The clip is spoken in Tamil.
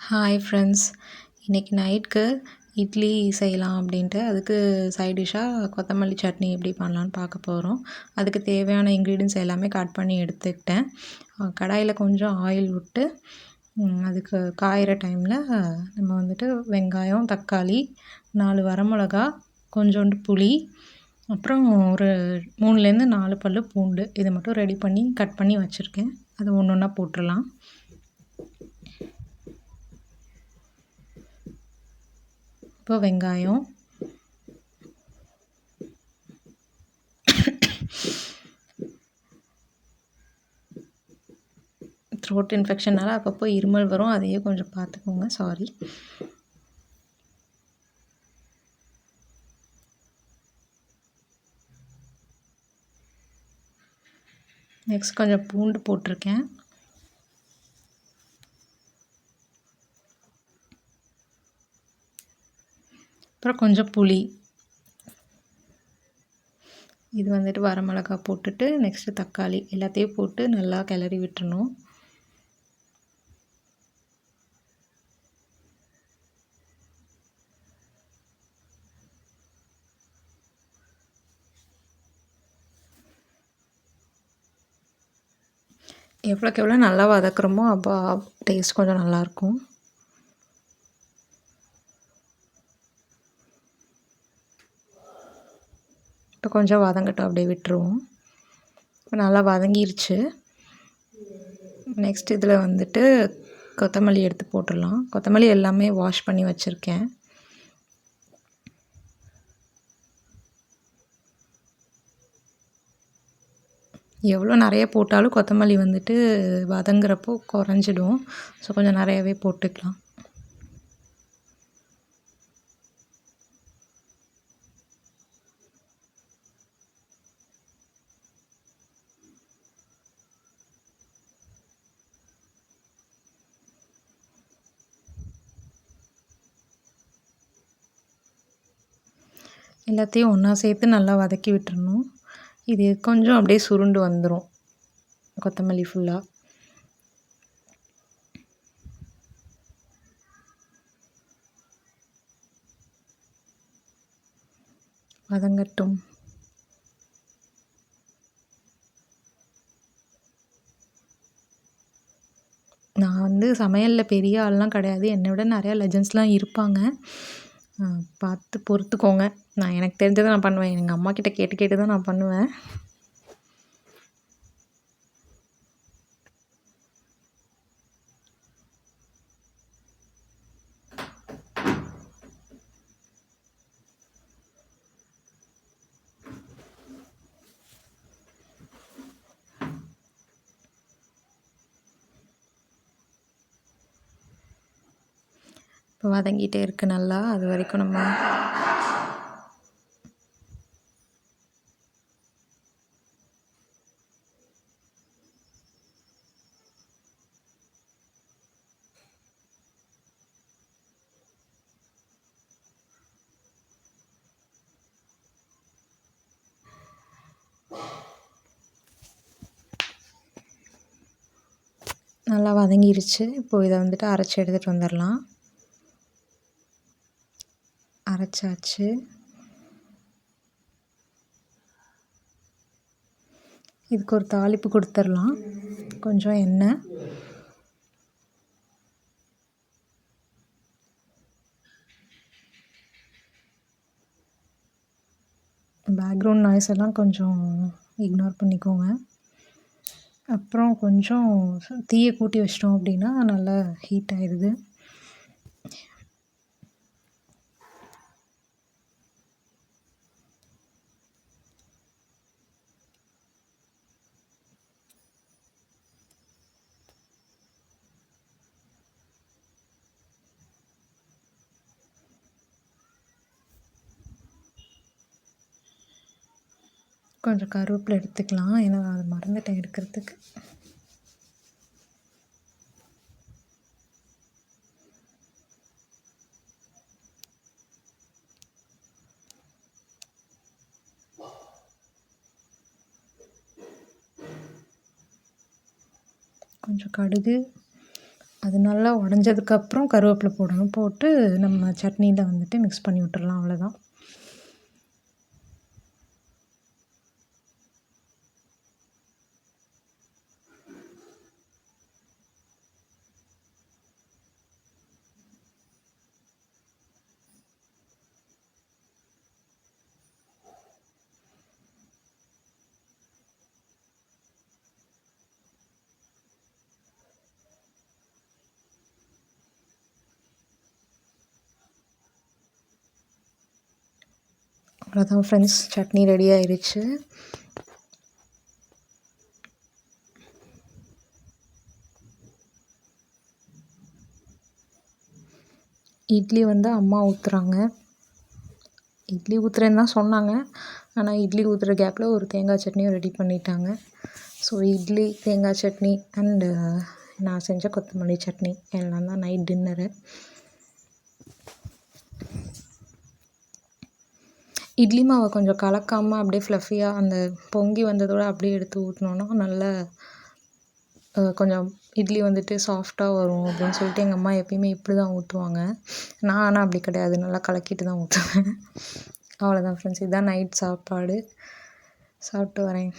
ஹாய் ஃப்ரெண்ட்ஸ், இன்றைக்கி நைட்க்கு இட்லி செய்யலாம் அப்படின்ட்டு அதுக்கு சைட் டிஷ்ஷாக கொத்தமல்லி சட்னி எப்படி பண்ணலான்னு பார்க்க போகிறோம். அதுக்கு தேவையான இன்க்ரீடியன்ஸ் எல்லாமே கட் பண்ணி எடுத்துக்கிட்டேன். கடாயில் கொஞ்சம் ஆயில் விட்டு அதுக்கு காயிற டைமில் நம்ம வந்துட்டு வெங்காயம், தக்காளி, 4 வரமிளகா, கொஞ்சோண்டு புளி, அப்புறம் ஒரு 3லேருந்து 4 பல்லு பூண்டு இதை மட்டும் ரெடி பண்ணி கட் பண்ணி வச்சுருக்கேன். அதை ஒன்று ஒன்றா போட்டுடலாம். இப்போ வெங்காயம், த்ரோட் இன்ஃபெக்ஷனால் அப்பப்போ இருமல் வரும், அதையே கொஞ்சம் பார்த்துக்கோங்க, சாரி. நெக்ஸ்ட் கொஞ்சம் பூண்டு போட்டிருக்கேன். அப்புறம் கொஞ்சம் புளி. இது வந்துட்டு வரமிளகா போட்டுட்டு நெக்ஸ்ட்டு தக்காளி எல்லாத்தையும் போட்டு நல்லா கிளறி விட்டுறணும். எவ்வளோக்கு எவ்வளோ நல்லா வதக்குறோமோ அப்போ டேஸ்ட் கொஞ்சம் நல்லாயிருக்கும். இப்போ கொஞ்சம் வதங்கட்டும், அப்படியே விட்டுருவோம். இப்போ நல்லா வதங்கிருச்சு. நெக்ஸ்ட் இதில் வந்துட்டு கொத்தமல்லி எடுத்து போட்டுடலாம். கொத்தமல்லி எல்லாமே வாஷ் பண்ணி வச்சுருக்கேன். எவ்வளோ நிறைய போட்டாலும் கொத்தமல்லி வந்துட்டு வதங்குறப்போ குறைஞ்சிடும். ஸோ கொஞ்சம் நிறையவே போட்டுக்கலாம். எல்லாத்தையும் ஒன்றா சேர்த்து நல்லா வதக்கி விட்டுறணும். இது கொஞ்சம் அப்படியே சுருண்டு வந்துடும் கொத்தமல்லி ஃபுல்லாக. வதங்கட்டும். நான் வந்து சமையலில் பெரிய ஆள்லாம் கிடையாது. என்னை விட நிறையா லெஜண்ட்ஸ்லாம் இருப்பாங்க. பார்த்து பொறுத்துக்கோங்க. நான் எனக்கு தெரிஞ்சதை நான் பண்ணுவேன். எங்கள் அம்மாக்கிட்ட கேட்டு கேட்டு தான் நான் பண்ணுவேன். இப்போ வதங்கிட்டே இருக்குது நல்லா. அது வரைக்கும் நம்ம நல்லா வதங்கிருச்சு. இப்போது இதை வந்துட்டு அரைச்சி எடுத்துகிட்டு வந்துடலாம். அரைச்சாச்சு. இதுக்கு ஒரு தாளிப்பு கொடுத்துடலாம். கொஞ்சம் எண்ணெய், பேக்ரவுண்ட் நாய்ஸ் எல்லாம் கொஞ்சம் இக்னோர் பண்ணிக்கோங்க. அப்புறம் கொஞ்சம் தீயை கூட்டி வச்சிட்டோம் அப்படின்னா நல்லா ஹீட் ஆயிடுது. கொஞ்சம் கருவேப்பிலை எடுத்துக்கலாம், ஏன்னா அதை மறந்துட்டேன் எடுக்கிறதுக்கு. கொஞ்சம் கடுகு, அது அது நல்லா உடஞ்சதுக்கப்புறம் கருவேப்பிலை போடணும். போட்டு நம்ம சட்னியில் வந்துட்டு மிக்ஸ் பண்ணி விட்டுறலாம், அவ்வளோதான். அவ்வளோதான் ஃப்ரெண்ட்ஸ், சட்னி ரெடி ஆயிடுச்சு. இட்லி வந்து அம்மா ஊற்றுறாங்க. இட்லி ஊற்றுறேன்னு தான் சொன்னாங்க. ஆனால் இட்லி ஊற்றுற கேப்பில் ஒரு தேங்காய் சட்னியும் ரெடி பண்ணிட்டாங்க. ஸோ இட்லி, தேங்காய் சட்னி அண்டு நான் செஞ்ச கொத்தமல்லி சட்னி எல்லாம் தான் நைட் டின்னரு. இட்லி மாவை கொஞ்சம் கலக்காமல் அப்படியே ஃப்ளஃபியாக அந்த பொங்கி வந்ததோடு அப்படியே எடுத்து ஊற்றினோன்னா நல்லா கொஞ்சம் இட்லி வந்துட்டு சாஃப்டாக வரும் அப்படின்னு சொல்லிட்டு எங்கள் அம்மா எப்பயுமே இப்படி தான் ஊற்றுவாங்க. நான் ஆனால் அப்படி கிடையாது, நல்லா கலக்கிட்டு தான் ஊற்றுவேன். அவ்வளோதான் ஃப்ரெண்ட்ஸ், இதுதான் நைட் சாப்பாடு. சாப்பிட்டு வரேன்.